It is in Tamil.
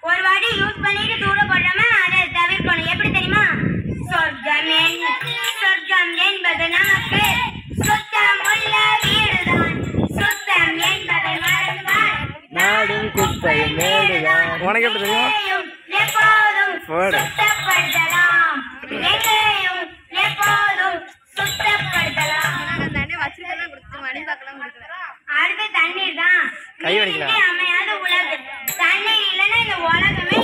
ஒரு வாட்டி யூஸ் பண்ணிட்டு தூர போடாம அதை தவிர்க்கணும். எப்படி தெரியுமா? சொர்க்கம் என்பது நமக்கு சுத்தமுள்ள வீடுதான். சுத்தம் என்பதை மறந்தால் நாடும் குப்பையும் மேடுதான். உனக்கு எப்படி தெரியும்? எப்போதும் சுத்தப்படுத்தலாம். எங்கேயும் எப்போதும் சுத்தப்படுத்தலாம். அடுத்து தண்ணீர் தான். கை வலிக்கலாம். அமையாத உலகம். தண்ணீர் இல்லைன்னா இந்த உலகமே